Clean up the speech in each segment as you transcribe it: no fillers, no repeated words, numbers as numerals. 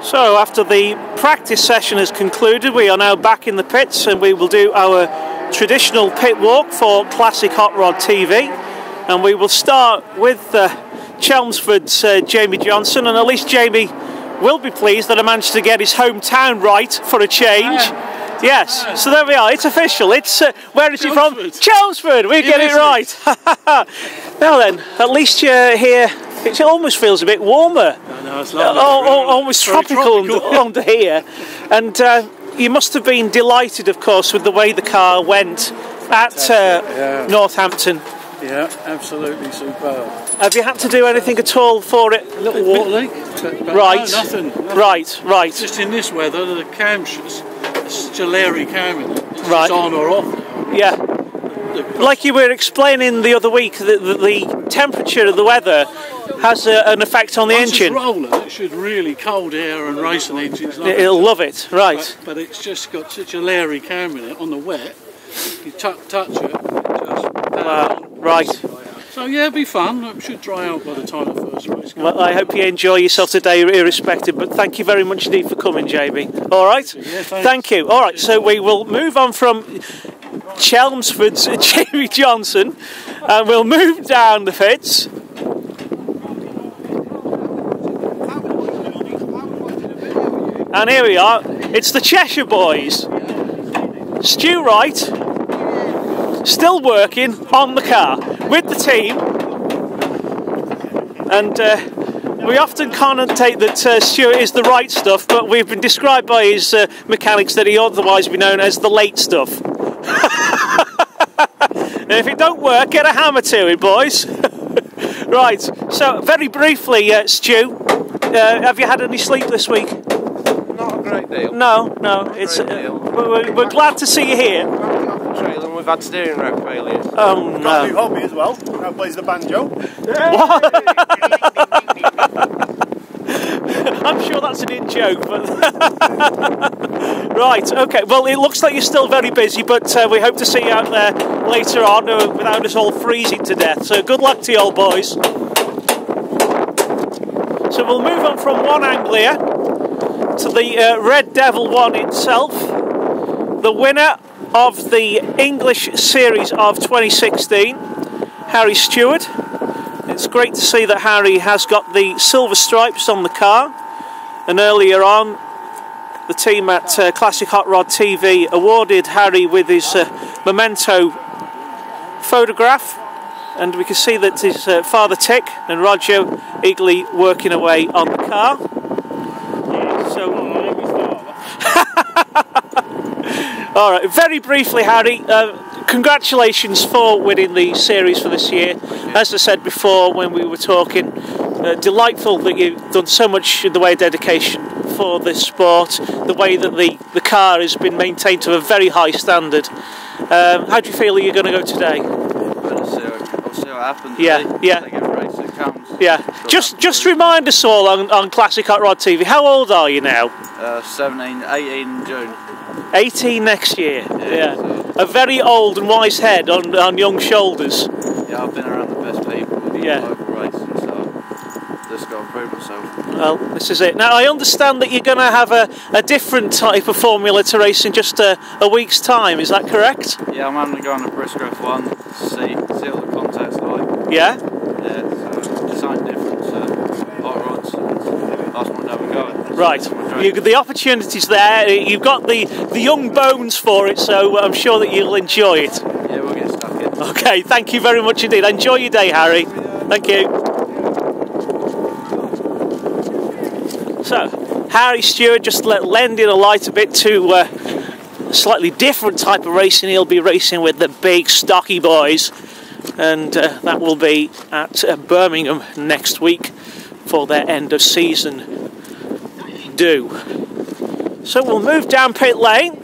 So after the practice session has concluded, we are now back in the pits and we will do our traditional pit walk for Classic Hot Rod TV, and we will start with Chelmsford's Jamie Johnson, and at least Jamie will be pleased that I managed to get his hometown right for a change. Yes, so there we are, it's official. It's where is he from? Chelmsford, we get it right. Now then, at least you're here. It almost feels a bit warmer. I know, it's lovely. Almost tropical under here. And you must have been delighted, of course, with the way the car went at Northampton. Yeah, absolutely superb. Have you had to do anything at all for it? A little water leak. Right. No, nothing. Right. Just in this weather, the cam's such a leery cam in it. It's right. On or off now. Yeah. Like you were explaining the other week, the temperature of the weather has an effect on the engine. Once it's rolling, it should really cold air and racing engines. It'll love it, right. But it's just got such a leery cam in it on the wet. You touch it, just right. So yeah, it'll be fun. It should dry out by the time the first race comes. Well, I hope you enjoy yourself today, irrespective. But thank you very much indeed for coming, Jamie. All right. Yeah, thank you. All right. So we will move on from Chelmsford's Jamie Johnson, and we'll move down the pits. And here we are. It's the Cheshire Boys. Stu Wright, still working on the car with the team, and we often connotate that Stewart is the right stuff, but we've been described by his mechanics that he otherwise be known as the late stuff. And if it don't work, get a hammer to it, boys. Right, so very briefly, Stu, have you had any sleep this week? Not a great deal. No, it's we're glad to see you here. And we've had steering rack failures. Oh no! Got a new hobby as well. Now plays the banjo. I'm sure that's an in joke, but right, okay. Well, it looks like you're still very busy, but we hope to see you out there later on without us all freezing to death. So good luck to you all, boys. So we'll move on from one angle here to the Red Devil one itself, the winner of the English Series of 2016, Harry Stewart. It's great to see that Harry has got the silver stripes on the car, and earlier on the team at Classic Hot Rod TV awarded Harry with his memento photograph, and we can see that his father Tick and Roger eagerly working away on the car. So all right, very briefly, Harry, congratulations for winning the series for this year. As I said before when we were talking, delightful that you've done so much in the way of dedication for this sport, the way that the car has been maintained to a very high standard. How do you feel that you're going to go today? We'll see what happens. Yeah. Just remind us all on Classic Hot Rod TV, how old are you now? 18 in June. 18 next year. Yeah. A very old and wise head on young shoulders. Yeah, I've been around the best people with local racing, so just got to prove myself. Well, this is it. Now, I understand that you're going to have a different type of formula to race in just a week's time, is that correct? Yeah, I'm having to go on a Brisgrove one, see what the contact's like. Yeah? Yeah, so something different, hot rods, and last one to have a go at. Right, the opportunity's there, you've got the young bones for it, so I'm sure that you'll enjoy it. Yeah, we'll get stuck in. Okay, thank you very much indeed. Enjoy your day, Harry. Thank you. So, Harry Stewart just lending a light a bit to a slightly different type of racing. He'll be racing with the big stocky boys, and that will be at Birmingham next week for their end of season do. So we'll move down pit lane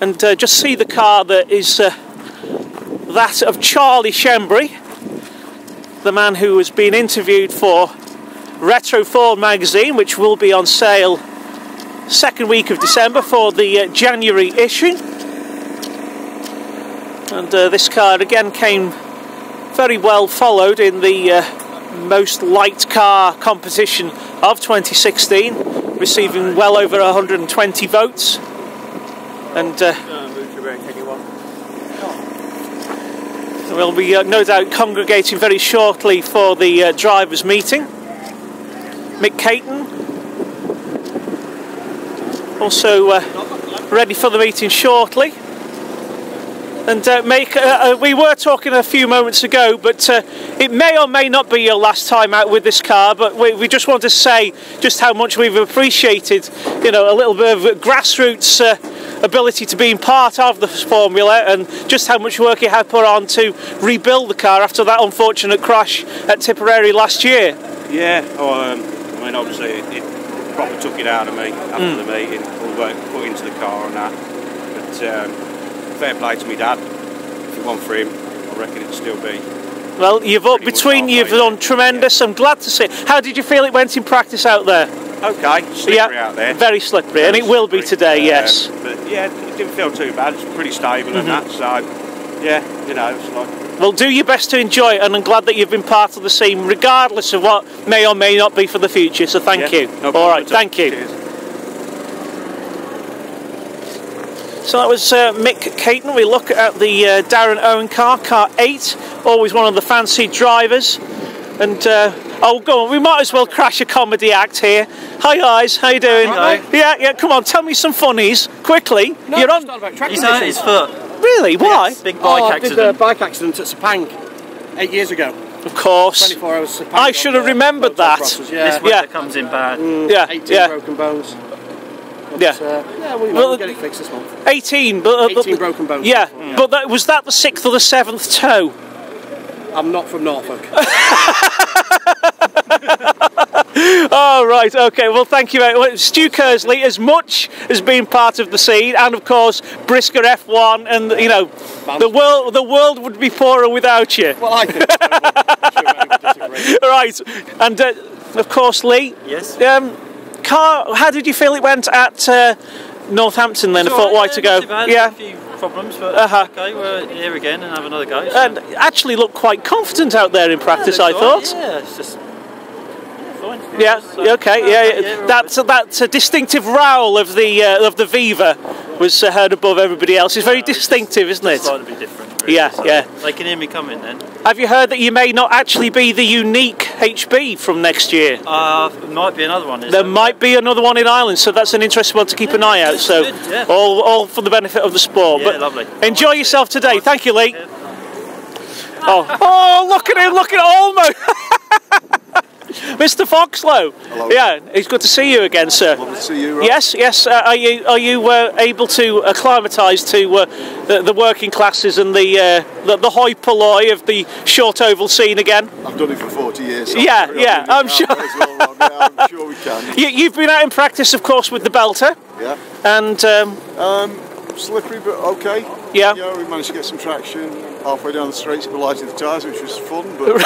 and just see the car that is that of Charlie Schembri, the man who has been interviewed for Retro Ford magazine, which will be on sale second week of December for the January issue. And this car again came very well followed in the most light car competition of 2016, receiving well over 120 votes. And we'll be no doubt congregating very shortly for the drivers' meeting. Mick Caton also ready for the meeting shortly. And we were talking a few moments ago, but it may or may not be your last time out with this car, but we just want to say just how much we've appreciated, you know, a little bit of grassroots ability to being part of the formula, and just how much work you have put on to rebuild the car after that unfortunate crash at Tipperary last year. Yeah, I mean, obviously it probably took it out of me after the meeting, all the work put into the car and that, but fair play to me dad. If it weren't for him, I reckon it'd still be. Well, you've done tremendous. Yeah. I'm glad to see. How did you feel it went in practice out there? Okay, slippery out there. Very slippery, and it will be today. Yes. But yeah, it didn't feel too bad. It's pretty stable and that. So yeah, you know, it's like. Well, do your best to enjoy it, and I'm glad that you've been part of the scene, regardless of what may or may not be for the future. So thank you. No all right, thank you. Cheers. So that was Mick Caton. We look at the Darren Owen car 8, always one of the fancy drivers. And oh, go on, we might as well crash a comedy act here. Hi guys, how you doing? Hello. Yeah, come on, tell me some funnies quickly. No, you're on. He's hurt his foot. Really? Why? Yes, big bike accident. I did a bike accident at Sepang 8 years ago. Of course. 24 hours Sepang. I should have remembered that. This winter comes in bad. 18 broken bones. But, we'll get it fixed this month. 18, but 18 broken bones. Yeah, but was that the 6th or the 7th toe? I'm not from Norfolk. Oh right, okay. Well, thank you very much, Stu Kersley. As much as being part of the scene, and of course Brisker F1, and you know, the world would be poorer without you. Well, I think so. Right, and of course Lee. Yes. Car. How did you feel it went at Northampton then? A fortnight ago. Yeah. A few problems, but okay, we're here again and have another go. So. And actually looked quite confident out there in practice, I thought. Yeah, it's just. Fine. Yeah. Okay. Yeah. That's a distinctive growl of the Viva was heard above everybody else. It's very distinctive, isn't it? It's slightly different. Really, yeah. so Yeah. They can hear me coming then. Have you heard that you may not actually be the unique HB from next year? Might be another one. There might be another one in Ireland, so that's an interesting one to keep an eye out. So, good, yeah. all for the benefit of the sport. Yeah, but lovely. Enjoy yourself today. Thank you, Lee. Yeah. Oh, look at him! Look at almost. Mr. Foxlow. Hello. Yeah, it's good to see you again, sir. Lovely to see you, Rob. Yes. Are you able to acclimatise to the working classes and the hoi polloi of the short oval scene again? I've done it for 40 years. So Yeah, I'm sure. I'm sure we can. You've been out in practice, of course, with the Belter. Yeah. And slippery, but okay. Yeah. Yeah, we managed to get some traction halfway down the straight, lighting the tyres, which was fun, but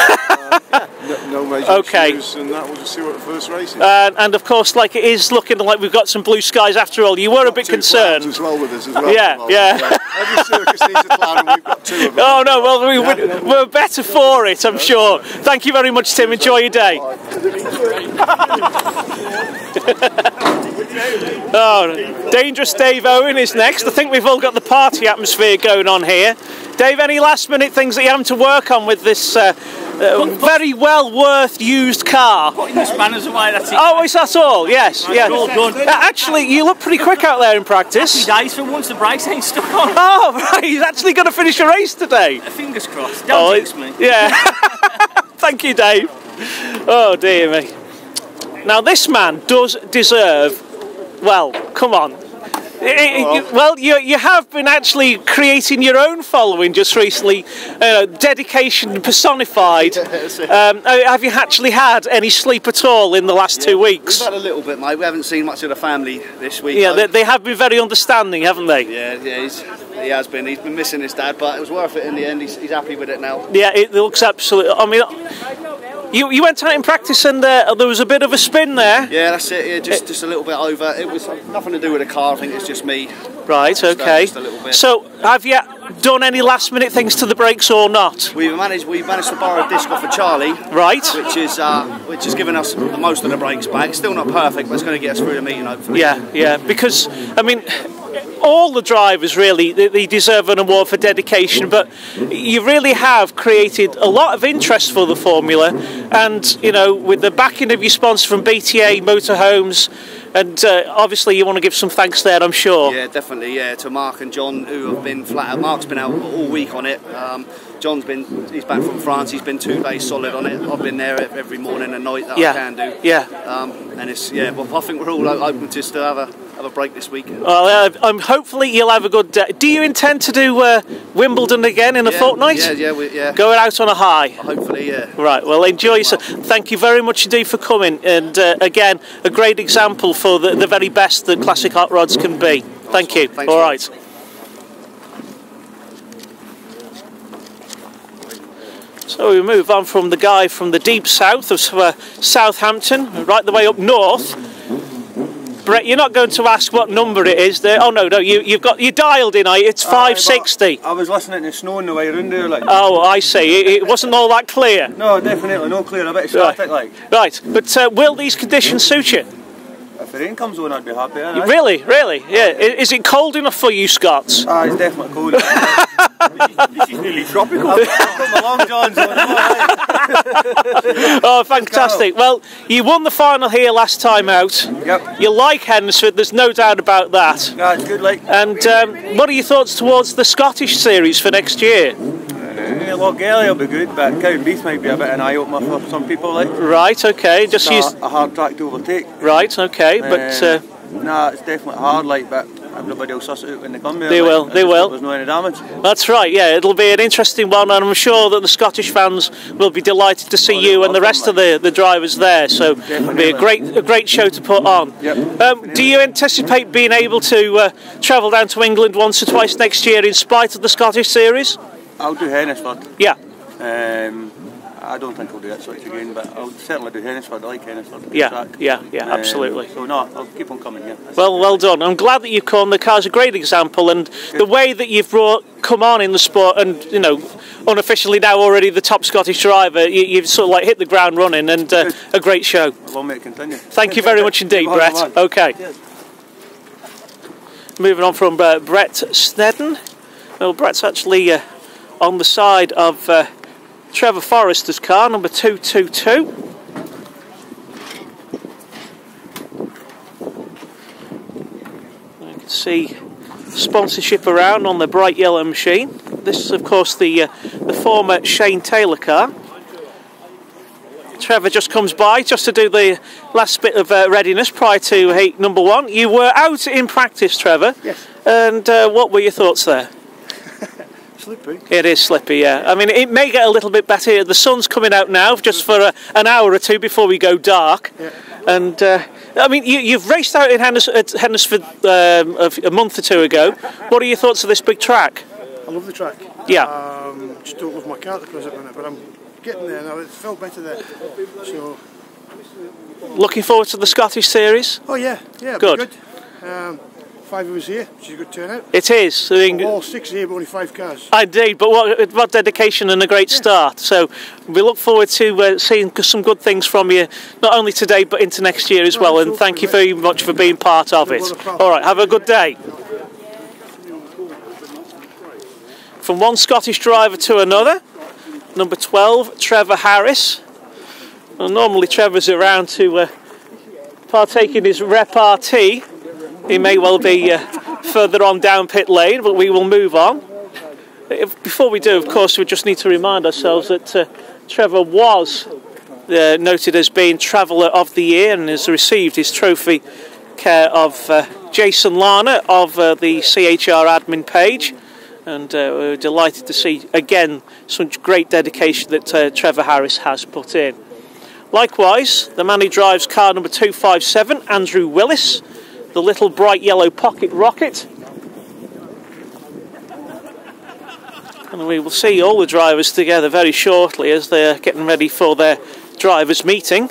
no major issues, and that we'll just see what the first race is. And of course, like it is looking like we've got some blue skies after all. You were a bit concerned. As well with us as well. Yeah. Every circus needs a clown, and we've got 2 of them. Oh no, well we're better for it, I'm sure. Thank you very much, Tim. Enjoy your day. Oh, Dangerous Dave Owen is next. I think we've all got the party atmosphere going on here. Dave, any last minute things that you having to work on with this very well worth used car? Putting the spanners away, that's it. Oh, is that all? Yes. All done. Actually, you look pretty quick out there in practice. Happy days for once the brakes ain't stuck on. Oh, right, he's actually going to finish a race today. Fingers crossed. Don't jinx me. Yeah. Thank you, Dave. Oh, dear me. Now, this man does deserve... Well, come on. Well, you have been actually creating your own following just recently. Dedication personified. Have you actually had any sleep at all in the last 2 weeks? We've had a little bit, mate. We haven't seen much of the family this week. Yeah, they have been very understanding, haven't they? Yeah, he has been. He's been missing his dad, but it was worth it in the end. He's happy with it now. Yeah, it looks absolutely... I mean... You went out in practice and there was a bit of a spin there. Yeah, that's it. Yeah, just a little bit over. It was nothing to do with the car. I think it's just me. Right. Okay. Just a little bit. So have you done any last-minute things to the brakes or not? We managed to borrow a disc off of Charlie, right? Which is giving us most of the brakes back. Still not perfect, but it's going to get us through the meeting hopefully. Yeah. Because I mean, all the drivers really they deserve an award for dedication, but you really have created a lot of interest for the Formula, and you know, with the backing of your sponsor from BTA Motorhomes. And obviously you want to give some thanks there, I'm sure. Yeah, definitely, yeah, to Mark and John, who have been flat out. Mark's been out all week on it. He's back from France, he's been 2 days solid on it. I've been there every morning and night that I can do. Yeah. And it's, well, I think we're all hoping to still have a break this week. Well, hopefully you'll have a good day. Do you intend to do Wimbledon again in a fortnight? Yeah. Going out on a high? Hopefully, yeah. Right, well, enjoy yourself. Thank you very much indeed for coming, and again, a great example for the very best that classic hot rods can be. Thank you. Thanks, all right. So we move on from the guy from the deep south of Southampton, right the way up north. Bret, you're not going to ask what number it is there. Oh no, you dialed in. It's 560. I was listening to snow on the way round there, like. Oh, I see. It wasn't all that clear. No, definitely no clear. A bit static, like. Right, but will these conditions suit you? If the rain comes on, I'd be happy. Really? Yeah. Is it cold enough for you, Scots? It's definitely cold. This is nearly tropical. I've got my long johns on. Oh, fantastic. Well, you won the final here last time out. Yep. You like Hednesford, there's no doubt about that. Yeah, it's good, like. And what are your thoughts towards the Scottish series for next year? Loch Gelly will be good, but Cowdenbeath might be a bit of an eye-opener for some people, like. Right, okay. Just use a hard track to overtake. Right, okay, but... Nah, it's definitely hard, like, but everybody will suss it out when they come here. They will. There's no any damage. That's right, yeah, it'll be an interesting one, and I'm sure that the Scottish fans will be delighted to see you and the rest of the drivers there, so it'll be a great show to put on. Yep. Do you anticipate being able to travel down to England once or twice next year in spite of the Scottish series? I'll do Hednesford. Yeah. I don't think I'll do it twice again, but I'll certainly do Hednesford. I like Hednesford. Yeah, absolutely. So no, I'll keep on coming here. Well done. I'm glad that you've come. The car's a great example, and the way that you've come on in the sport, and you know, unofficially now already the top Scottish driver, you've sort of like hit the ground running, and a great show. I want me to continue. Thank you very much indeed, Bret. Okay. Yes. Moving on from Bret Snedden. Well, Bret's actually on the side of Trevor Forrester's car, number 222. You can see sponsorship around on the bright yellow machine. This is, of course, the former Shane Taylor car. Trevor just comes by just to do the last bit of readiness prior to heat number 1. You were out in practice, Trevor. Yes. And what were your thoughts there? Slippy. It is slippy, yeah. I mean, it may get a little bit better. The sun's coming out now, just for an hour or two before we go dark. Yeah. And I mean, you've raced out in Hednesford a month or two ago. What are your thoughts of this big track? I love the track. Yeah. Just don't love my car to close up on it, but I'm getting there now. It felt better there. So. Looking forward to the Scottish series. Oh yeah. Good. 5 of us here, which is a good turnout. It is. I mean, all 6 here, but only 5 cars. Indeed, but what dedication and a great start. So we look forward to seeing some good things from you, not only today but into next year as well. And thank you very much for being part of it. All right, have a good day. From one Scottish driver to another, number 12, Trevor Harris. Well, normally Trevor's around to partake in his repartee. He may well be further on down pit lane, but we will move on. Before we do, of course, we just need to remind ourselves that Trevor was noted as being Traveller of the Year and has received his trophy care of Jason Larner of the CHR admin page. And we're delighted to see, again, some great dedication that Trevor Harris has put in. Likewise, the man who drives car number 257, Andrew Willis, the little bright yellow pocket rocket. And we will see all the drivers together very shortly as they're getting ready for their drivers' meeting.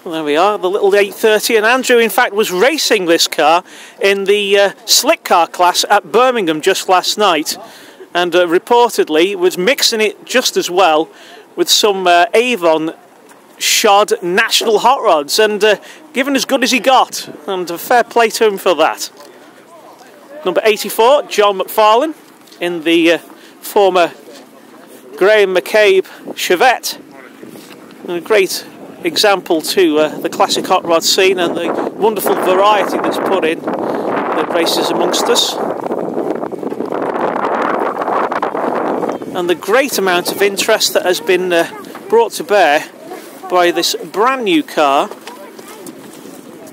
Well, there we are, the little 830, and Andrew in fact was racing this car in the slick car class at Birmingham just last night, and reportedly was mixing it just as well with some Avon shod national hot rods, and given as good as he got, and fair play to him for that. Number 84, John McFarlane, in the former Graham McCabe Chevette. And a great example to the classic hot rod scene and the wonderful variety that's put in that races amongst us. And the great amount of interest that has been brought to bear by this brand new car,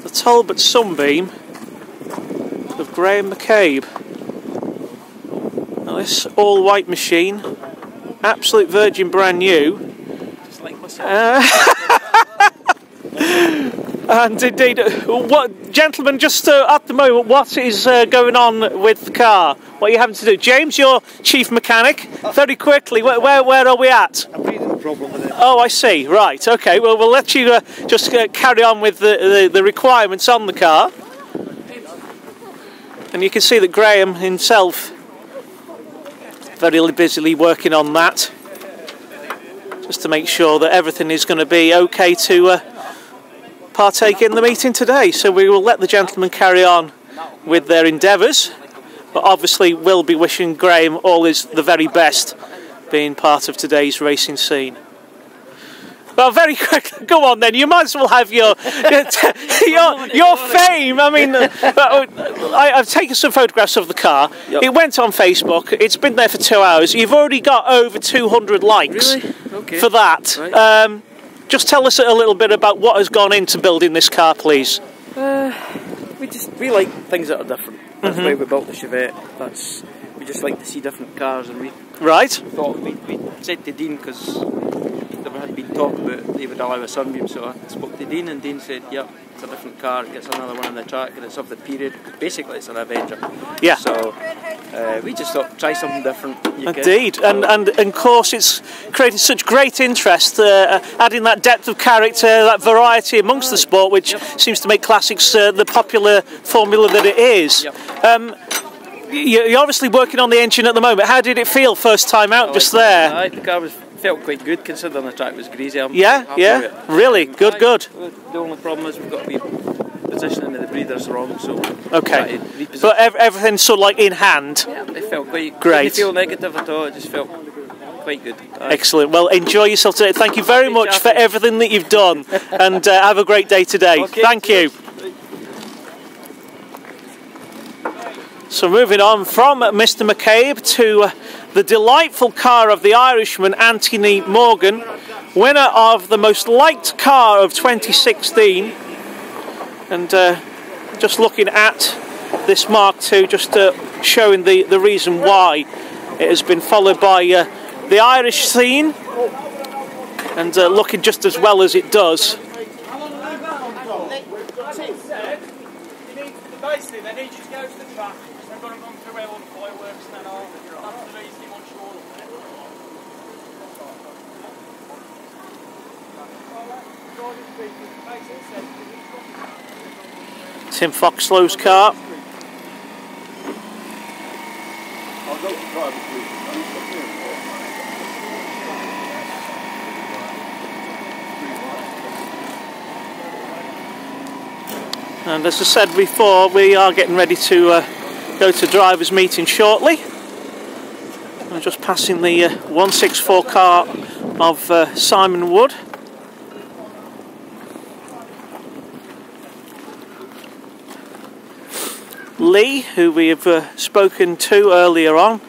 the Talbot Sunbeam of Graham McCabe. Now this all-white machine, absolute virgin brand new. Just like myself. And indeed, what, gentlemen, just at the moment, what is going on with the car? What are you having to do? James, you're chief mechanic. Very quickly, where are we at? I'm reading the problem with it. Oh, I see. Right. Okay. Well, we'll let you just carry on with the requirements on the car. And you can see that Graham himself very busily working on that, just to make sure that everything is going to be okay to partake in the meeting today. So we will let the gentlemen carry on with their endeavours, but obviously we'll be wishing Graham all the very best being part of today's racing scene. Well, very quick. Go on then. You might as well have your fame. I mean, I've taken some photographs of the car. Yep. It went on Facebook. It's been there for 2 hours. You've already got over 200 likes for that. Right. Just tell us a little bit about what has gone into building this car, please. We like things that are different. That's why we built the Chevette. We just like to see different cars, and we thought we said to Dean, because there had been talk about they would allow a Sunbeam, so I spoke to Dean, and Dean said, yep, it's a different car, it gets another one on the track, and it's of the period. Basically it's an Avenger. Yeah. So we just thought, try something different. Indeed, and of course it's created such great interest, adding that depth of character, that variety amongst the sport, which seems to make classics the popular formula that it is. Yep. You're obviously working on the engine at the moment. How did it feel first time out, just there? The car felt quite good considering the track was greasy. Really good. The only problem is we've got to be positioning the breathers wrong, so okay. But everything's sort of like in hand. Yeah, it felt quite great. Didn't feel negative at all. It just felt quite good. Excellent. Well, enjoy yourself today. Thank you very much for everything that you've done, and have a great day today. Okay, thank you. So moving on from Mr. McCabe to the delightful car of the Irishman Antony Morgan, winner of the most liked car of 2016. And just looking at this Mark II, just showing the reason why it has been followed by the Irish scene, and looking just as well as it does. Basically, they need you to go to the track. They've got to run through all the fireworks and all. That's the reason he wants you all up there. Tim Foxlow's car. And as I said before, we are getting ready to go to drivers' meeting shortly. I'm just passing the 164 car of Simon Wood. Lee, who we have spoken to earlier on,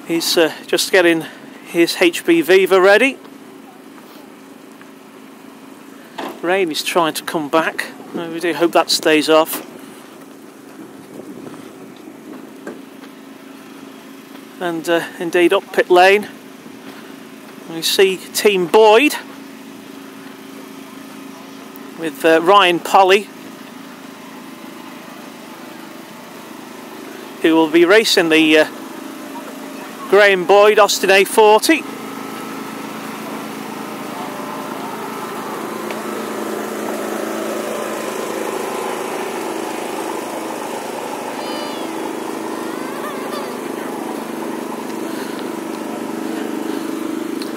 he's just getting his HB Viva ready. Rain is trying to come back. We do hope that stays off. And indeed up pit lane we see Team Boyd with Ryan Polly, who will be racing the Graham Boyd Austin A40.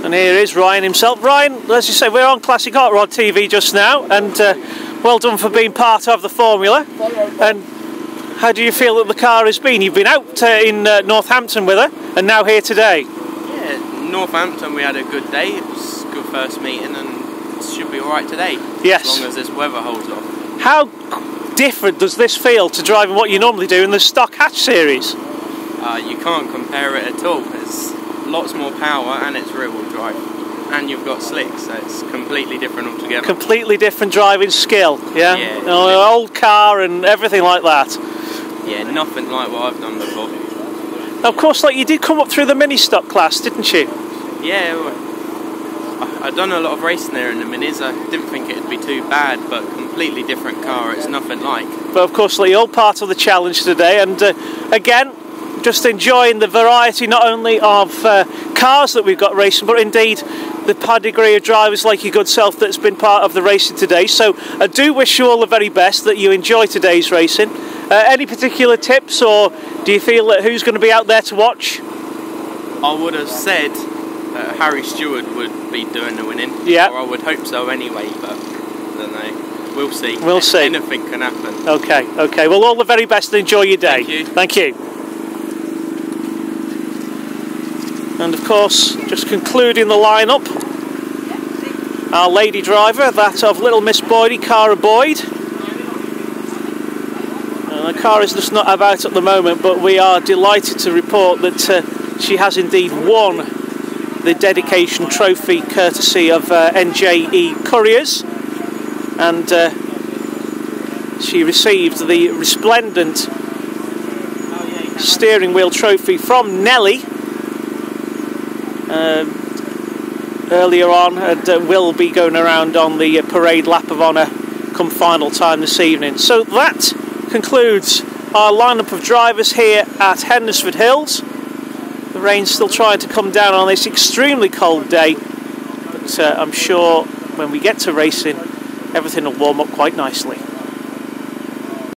And here is Ryan himself. Ryan, as you say, we're on Classic Hot Rod TV just now, and well done for being part of the formula. And how do you feel that the car has been? You've been out in Northampton with her, and now here today. Yeah, Northampton, we had a good day. It was a good first meeting, and it should be alright today. Yes. As long as this weather holds off. How different does this feel to driving what you normally do in the stock hatch series? You can't compare it at all. It's lots more power, and it's rear-wheel drive. And you've got slicks, so it's completely different altogether. Completely different driving skill, yeah? Yeah. An old car and everything like that. Yeah, nothing like what I've done before. Of course, like you did come up through the mini stock class, didn't you? Yeah, I've done a lot of racing there in the minis. I didn't think it'd be too bad, but completely different car. It's nothing like. But of course, like, you're all part of the challenge today, and again, just enjoying the variety not only of cars that we've got racing, but indeed the pedigree of drivers like your good self that's been part of the racing today. So I do wish you all the very best, that you enjoy today's racing. Any particular tips, or do you feel that who's going to be out there to watch? I would have said Harry Stewart would be doing the winning. Yeah. Or I would hope so anyway, but I don't know. We'll see. We'll see. Anything can happen. Okay, okay. Well, all the very best and enjoy your day. Thank you. Thank you. And of course, just concluding the lineup, our lady driver, that of Little Miss Boydie, Cara Boyd. The car is just not about at the moment, but we are delighted to report that she has indeed won the dedication trophy courtesy of NJE Couriers, and she received the resplendent steering wheel trophy from Nelly earlier on, and will be going around on the parade lap of honour come final time this evening. So that concludes our lineup of drivers here at Hednesford Hills. The rain's still trying to come down on this extremely cold day, but I'm sure when we get to racing everything will warm up quite nicely.